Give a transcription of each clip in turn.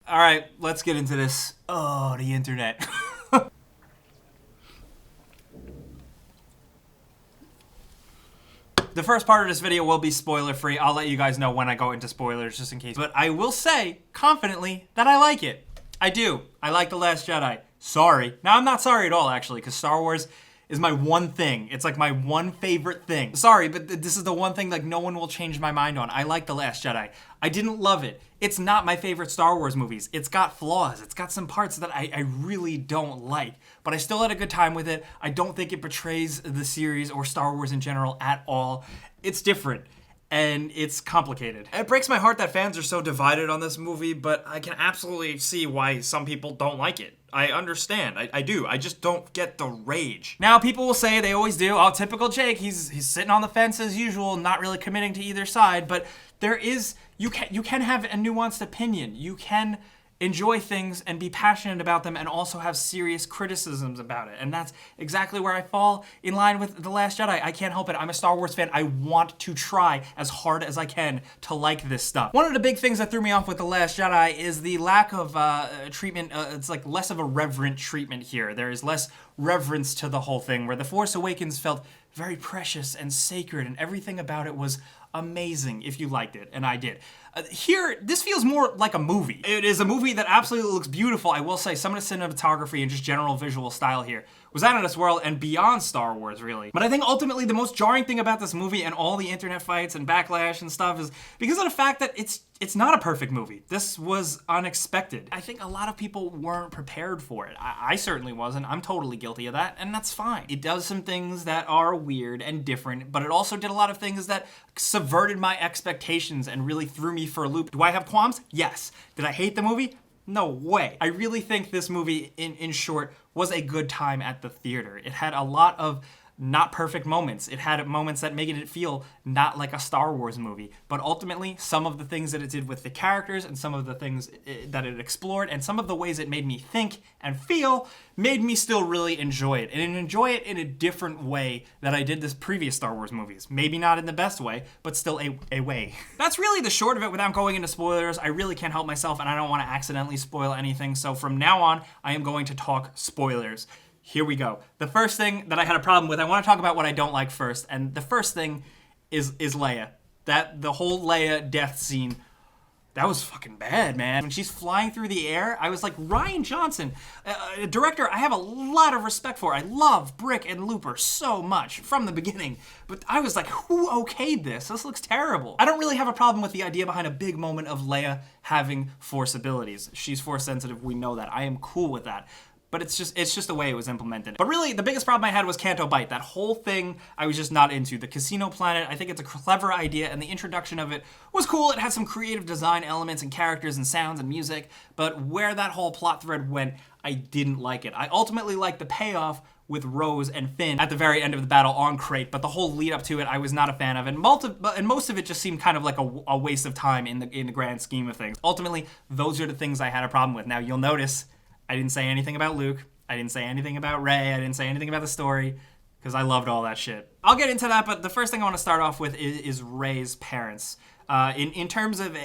All right, let's get into this. Oh, the internet. The first part of this video will be spoiler free. I'll let you guys know when I go into spoilers just in case. But I will say confidently that I like it. I do. I like The Last Jedi. Sorry. Now, I'm not sorry at all, actually, because Star Wars is my one thing. It's like my one favorite thing. Sorry, but this is the one thing like no one will change my mind on. I like The Last Jedi. I didn't love it. It's not my favorite Star Wars movies. It's got flaws. It's got some parts that I really don't like. But I still had a good time with it. I don't think it betrays the series or Star Wars in general at all. It's different. And it's complicated. It breaks my heart that fans are so divided on this movie, but I can absolutely see why some people don't like it. I understand. I do. I just don't get the rage. Now, people will say, they always do, oh, typical Jake, he's sitting on the fence as usual, not really committing to either side, but there is, you can have a nuanced opinion. You can enjoy things and be passionate about them and also have serious criticisms about it. And that's exactly where I fall in line with The Last Jedi. I can't help it. I'm a Star Wars fan. I want to try as hard as I can to like this stuff. One of the big things that threw me off with The Last Jedi is the lack of treatment. It's like less of a reverent treatment here. There is less reverence to the whole thing, where The Force Awakens felt very precious and sacred, and everything about it was amazing if you liked it, and I did. Here, this feels more like a movie. It is a movie that absolutely looks beautiful. I will say some of the cinematography and just general visual style here was out of this world and beyond Star Wars, really. But I think ultimately the most jarring thing about this movie and all the internet fights and backlash and stuff is because of the fact that it's not a perfect movie. This was unexpected. I think a lot of people weren't prepared for it. I certainly wasn't. I'm totally guilty of that, and that's fine. It does some things that are weird and different, but it also did a lot of things that subverted my expectations and really threw me for a loop. Do I have qualms? Yes. Did I hate the movie? No way. I really think this movie, in short, was a good time at the theater. It had a lot of not perfect moments. It had moments that made it feel not like a Star Wars movie. But ultimately, some of the things that it did with the characters and some of the things that it explored and some of the ways it made me think and feel made me still really enjoy it. And enjoy it in a different way that I did this previous Star Wars movies. Maybe not in the best way, but still a way. That's really the short of it without going into spoilers. I really can't help myself and I don't want to accidentally spoil anything. So from now on, I am going to talk spoilers. Here we go. The first thing that I had a problem with, I want to talk about what I don't like first, and the first thing is Leia. The whole Leia death scene, that was fucking bad, man. When she's flying through the air, I was like, Rian Johnson, a director I have a lot of respect for. I love Brick and Looper so much from the beginning, but I was like, who okayed this? This looks terrible. I don't really have a problem with the idea behind a big moment of Leia having Force abilities. She's Force sensitive, we know that. I am cool with that. But it's just the way it was implemented. But really, the biggest problem I had was Canto Bight. That whole thing, I was just not into. The casino planet, I think it's a clever idea, and the introduction of it was cool. It had some creative design elements and characters and sounds and music, but where that whole plot thread went, I didn't like it. I ultimately liked the payoff with Rose and Finn at the very end of the battle on Crate, but the whole lead up to it, I was not a fan of, and most of it just seemed kind of like a waste of time in the grand scheme of things. Ultimately, those are the things I had a problem with. Now, you'll notice I didn't say anything about Luke. I didn't say anything about Rey. I didn't say anything about the story because I loved all that shit. I'll get into that, but the first thing I want to start off with is Rey's parents. In terms of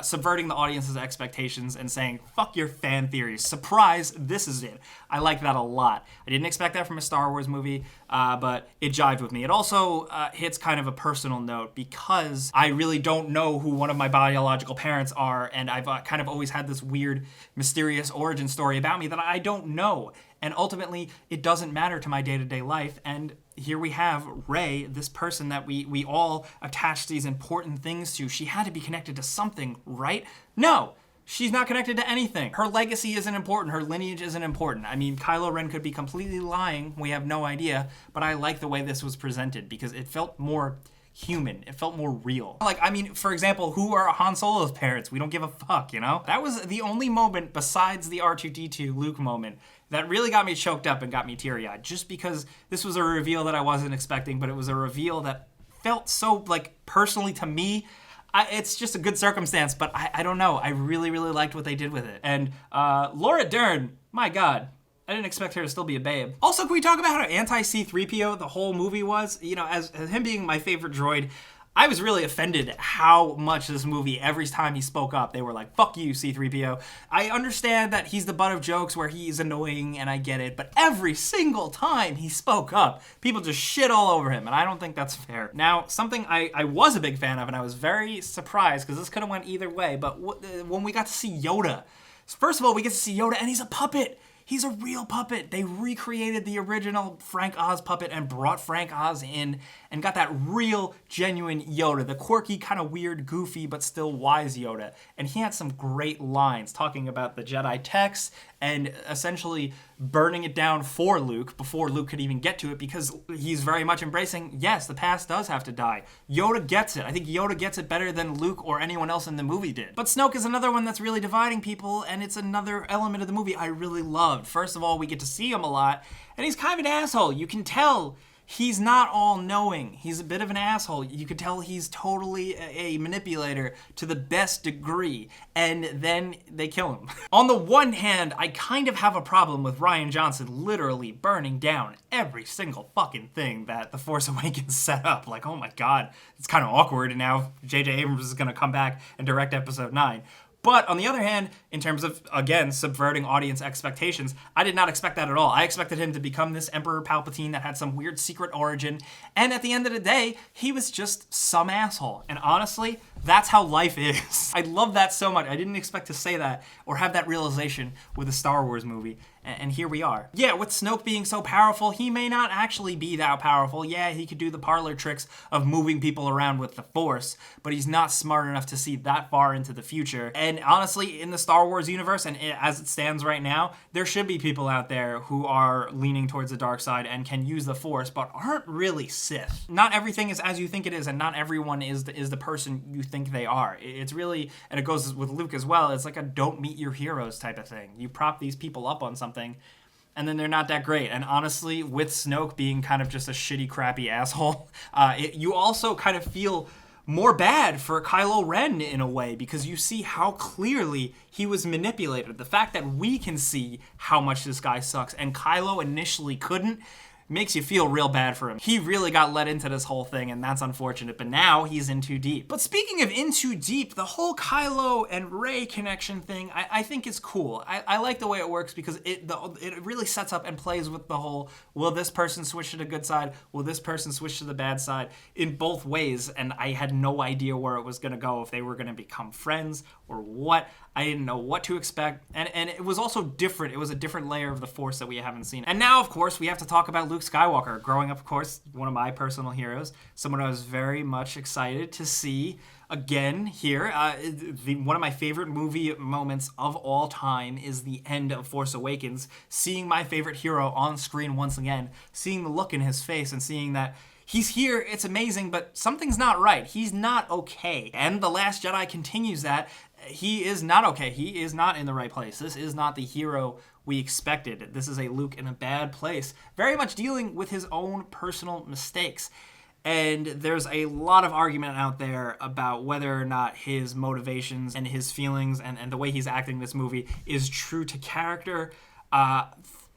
subverting the audience's expectations and saying, fuck your fan theories. Surprise, this is it. I like that a lot. I didn't expect that from a Star Wars movie, but it jived with me. It also hits kind of a personal note because I really don't know who one of my biological parents are, and I've kind of always had this weird, mysterious origin story about me that I don't know. And ultimately, it doesn't matter to my day-to-day life, and here we have Rey, this person that we all attach these important things to. She had to be connected to something, right? No, she's not connected to anything. Her legacy isn't important. Her lineage isn't important. I mean, Kylo Ren could be completely lying. We have no idea. But I like the way this was presented because it felt more human. It felt more real. Like, I mean, for example, who are Han Solo's parents? We don't give a fuck, you know? That was the only moment besides the R2-D2 Luke moment that really got me choked up and got me teary-eyed, just because this was a reveal that I wasn't expecting, but it was a reveal that felt so, like, personally to me. It's just a good circumstance, but I don't know. I really, really liked what they did with it. And Laura Dern, my God, I didn't expect her to still be a babe. Also, can we talk about how anti-C-3PO the whole movie was? You know, as him being my favorite droid, I was really offended at how much this movie, every time he spoke up, they were like, fuck you, C-3PO. I understand that he's the butt of jokes where he's annoying, and I get it, but every single time he spoke up, people just shit all over him, and I don't think that's fair. Now, something I was a big fan of, and I was very surprised, because this could have went either way, but when we got to see Yoda, first of all, we get to see Yoda, and he's a puppet. He's a real puppet. They recreated the original Frank Oz puppet and brought Frank Oz in and got that real, genuine Yoda, the quirky, kind of weird, goofy, but still wise Yoda. And he had some great lines talking about the Jedi text and essentially burning it down for Luke before Luke could even get to it, because he's very much embracing, yes, the past does have to die. Yoda gets it. I think Yoda gets it better than Luke or anyone else in the movie did. But Snoke is another one that's really dividing people, and it's another element of the movie I really loved. First of all, we get to see him a lot, and he's kind of an asshole. You can tell he's not all-knowing. He's a bit of an asshole. You could tell he's totally a manipulator to the best degree, and then they kill him. On the one hand, I kind of have a problem with Rian Johnson literally burning down every single fucking thing that The Force Awakens set up. Like, oh my god, it's kind of awkward, and now J.J. Abrams is gonna come back and direct Episode 9. But on the other hand, in terms of, again, subverting audience expectations, I did not expect that at all. I expected him to become this Emperor Palpatine that had some weird secret origin, and at the end of the day, he was just some asshole. And honestly, that's how life is. I love that so much. I didn't expect to say that or have that realization with a Star Wars movie. And here we are. Yeah, with Snoke being so powerful, he may not actually be that powerful. Yeah, he could do the parlor tricks of moving people around with the Force, but he's not smart enough to see that far into the future. And honestly, in the Star Wars universe, and as it stands right now, there should be people out there who are leaning towards the dark side and can use the Force, but aren't really Sith. Not everything is as you think it is, and not everyone is the person you think they are. It's really, and it goes with Luke as well, it's like a don't meet your heroes type of thing. You prop these people up on something, and then they're not that great. And honestly, with Snoke being kind of just a shitty, crappy asshole, you also kind of feel more bad for Kylo Ren in a way, because you see how clearly he was manipulated. The fact that we can see how much this guy sucks, and Kylo initially couldn't, makes you feel real bad for him. He really got let into this whole thing, and that's unfortunate, but now he's in too deep. But speaking of in too deep, the whole Kylo and Rey connection thing, I think is cool. I like the way it works, because it really sets up and plays with the whole, will this person switch to the good side? Will this person switch to the bad side? In both ways, and I had no idea where it was going to go, if they were going to become friends or what. I didn't know what to expect, and it was also different. It was a different layer of the Force that we haven't seen. And now, of course, we have to talk about Luke Skywalker. Growing up, of course, one of my personal heroes, someone I was very much excited to see again here. One of my favorite movie moments of all time is the end of Force Awakens, seeing my favorite hero on screen once again, seeing the look in his face and seeing that he's here, it's amazing, but something's not right. He's not okay. And The Last Jedi continues that. He is not okay. He is not in the right place. This is not the hero we expected. This is a Luke in a bad place, very much dealing with his own personal mistakes. And there's a lot of argument out there about whether or not his motivations and his feelings and the way he's acting in this movie is true to character.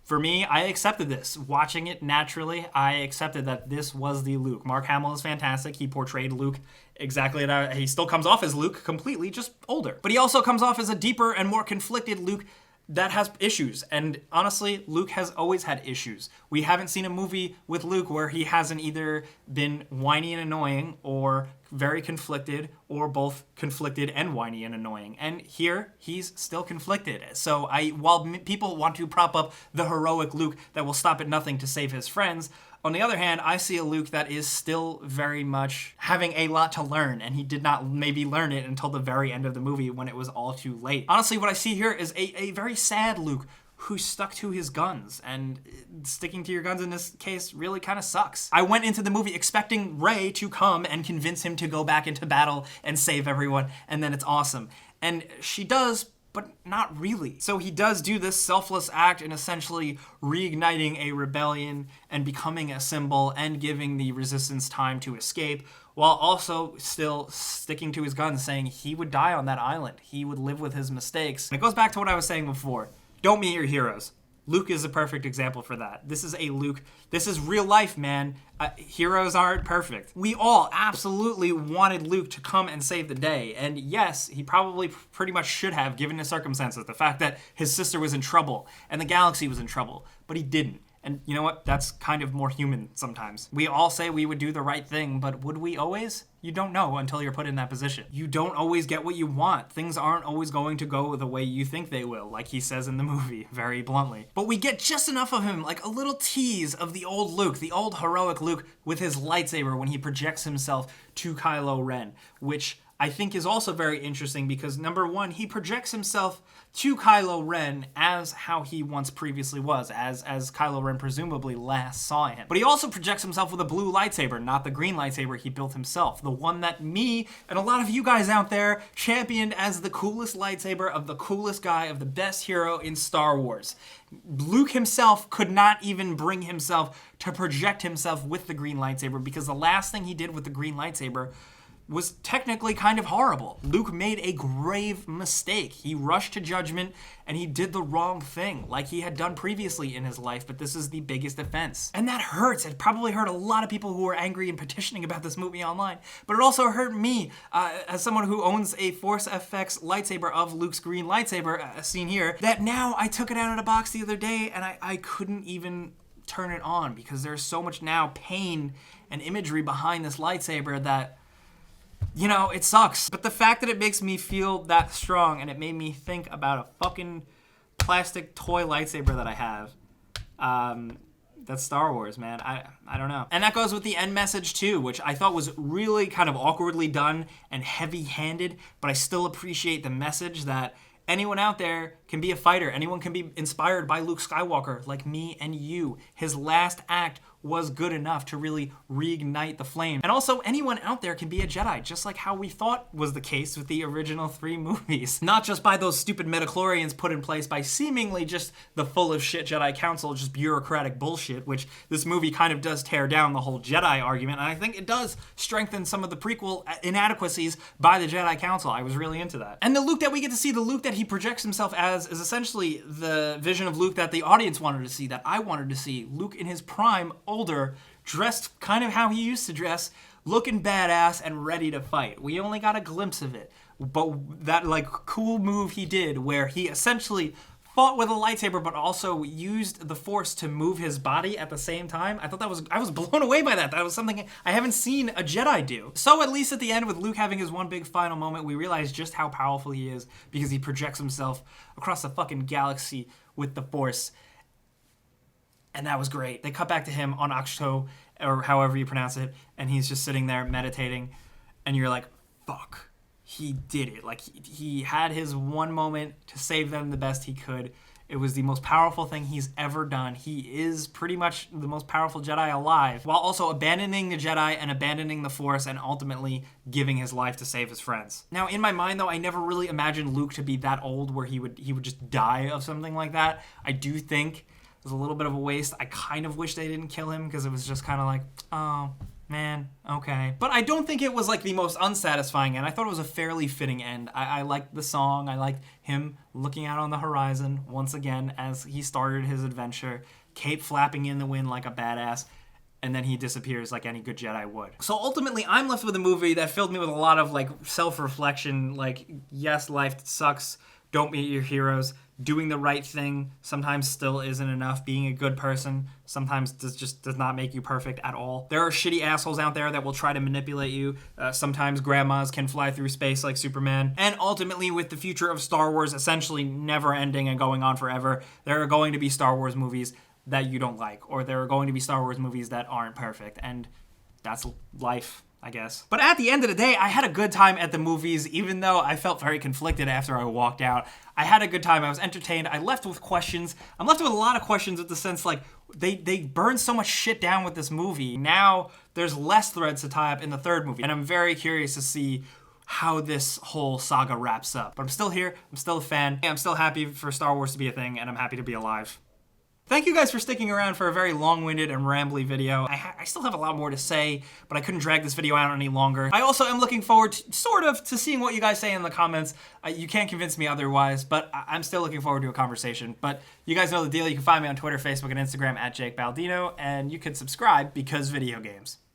For me, I accepted this. Watching it naturally, I accepted that this was the Luke. Mark Hamill is fantastic. He portrayed Luke exactly that. He still comes off as Luke completely, just older. But he also comes off as a deeper and more conflicted Luke that has issues. And honestly, Luke has always had issues. We haven't seen a movie with Luke where he hasn't either been whiny and annoying or very conflicted, or both conflicted and whiny and annoying. And here, he's still conflicted. So while people want to prop up the heroic Luke that will stop at nothing to save his friends, on the other hand, I see a Luke that is still very much having a lot to learn, and he did not maybe learn it until the very end of the movie when it was all too late. Honestly, what I see here is a very sad Luke who stuck to his guns, and sticking to your guns in this case really kind of sucks. I went into the movie expecting Rey to come and convince him to go back into battle and save everyone, and then it's awesome. And she does, but not really. So he does do this selfless act in essentially reigniting a rebellion and becoming a symbol and giving the resistance time to escape, while also still sticking to his guns, saying he would die on that island. He would live with his mistakes. And it goes back to what I was saying before. Don't meet your heroes. Luke is a perfect example for that. This is a Luke. This is real life, man. Heroes aren't perfect. We all absolutely wanted Luke to come and save the day. And yes, he probably pretty much should have, given the circumstances. The fact that his sister was in trouble and the galaxy was in trouble. But he didn't. And you know what? That's kind of more human sometimes. We all say we would do the right thing, but would we always? You don't know until you're put in that position. You don't always get what you want. Things aren't always going to go the way you think they will, like he says in the movie, very bluntly. But we get just enough of him, like a little tease of the old Luke, the old heroic Luke with his lightsaber when he projects himself to Kylo Ren, which I think is also very interesting because, number one, he projects himself to Kylo Ren as how he once previously was, as Kylo Ren presumably last saw him. But he also projects himself with a blue lightsaber, not the green lightsaber he built himself, the one that me and a lot of you guys out there championed as the coolest lightsaber of the coolest guy, of the best hero in Star Wars. Luke himself could not even bring himself to project himself with the green lightsaber because the last thing he did with the green lightsaber was technically kind of horrible. Luke made a grave mistake. He rushed to judgment and he did the wrong thing like he had done previously in his life, but this is the biggest offense. And that hurts. It probably hurt a lot of people who were angry and petitioning about this movie online, but it also hurt me as someone who owns a Force FX lightsaber of Luke's green lightsaber, seen here, that now I took it out of the box the other day and I couldn't even turn it on because there's so much now pain and imagery behind this lightsaber that, you know, it sucks. But the fact that it makes me feel that strong and it made me think about a fucking plastic toy lightsaber that I have, that's Star Wars, man. I don't know. And that goes with the end message too, which I thought was really kind of awkwardly done and heavy-handed, but I still appreciate the message that anyone out there can be a fighter. Anyone can be inspired by Luke Skywalker, like me and you. His last act was good enough to really reignite the flame. And also, anyone out there can be a Jedi, just like how we thought was the case with the original 3 movies. Not just by those stupid midichlorians put in place by seemingly just the full of shit Jedi Council, just bureaucratic bullshit, which this movie kind of does tear down the whole Jedi argument, and I think it does strengthen some of the prequel inadequacies by the Jedi Council. I was really into that. And the Luke that we get to see, the Luke that he projects himself as, is essentially the vision of Luke that the audience wanted to see, that I wanted to see. Luke in his prime, older, dressed kind of how he used to dress, looking badass and ready to fight. We only got a glimpse of it, but that like cool move he did where he essentially fought with a lightsaber but also used the Force to move his body at the same time. I was blown away by that. That was something I haven't seen a Jedi do. So at least at the end, with Luke having his one big final moment, we realize just how powerful he is because he projects himself across the fucking galaxy with the Force. And that was great. They cut back to him on Ahch-To, or however you pronounce it, and he's just sitting there meditating, and you're like, fuck, he did it. Like, he had his one moment to save them the best he could. It was the most powerful thing he's ever done. He is pretty much the most powerful Jedi alive, while also abandoning the Jedi and abandoning the Force and ultimately giving his life to save his friends. Now, in my mind, though, I never really imagined Luke to be that old where he would just die of something like that. I do think it was a little bit of a waste. I kind of wish they didn't kill him because it was just kind of like, oh, man, okay. But I don't think it was like the most unsatisfying end. I thought it was a fairly fitting end. I liked the song. I liked him looking out on the horizon once again as he started his adventure, cape flapping in the wind like a badass, and then he disappears like any good Jedi would. So ultimately, I'm left with a movie that filled me with a lot of like self-reflection, like, yes, life sucks, don't meet your heroes. Doing the right thing sometimes still isn't enough. Being a good person sometimes does not make you perfect at all. There are shitty assholes out there that will try to manipulate you. Sometimes grandmas can fly through space like Superman. And ultimately, with the future of Star Wars essentially never ending and going on forever, there are going to be Star Wars movies that you don't like, or there are going to be Star Wars movies that aren't perfect. And that's life, I guess. But at the end of the day, I had a good time at the movies, even though I felt very conflicted after I walked out. I had a good time. I was entertained. I left with questions. I'm left with a lot of questions with the sense, like, they burned so much shit down with this movie. Now there's less threads to tie up in the third movie. And I'm very curious to see how this whole saga wraps up. But I'm still here. I'm still a fan. I'm still happy for Star Wars to be a thing, and I'm happy to be alive. Thank you guys for sticking around for a very long-winded and rambly video. I still have a lot more to say, but I couldn't drag this video out any longer. I also am looking forward to seeing what you guys say in the comments. You can't convince me otherwise, but I'm still looking forward to a conversation. But you guys know the deal. You can find me on Twitter, Facebook, and Instagram at Jake Baldino, and you can subscribe because video games.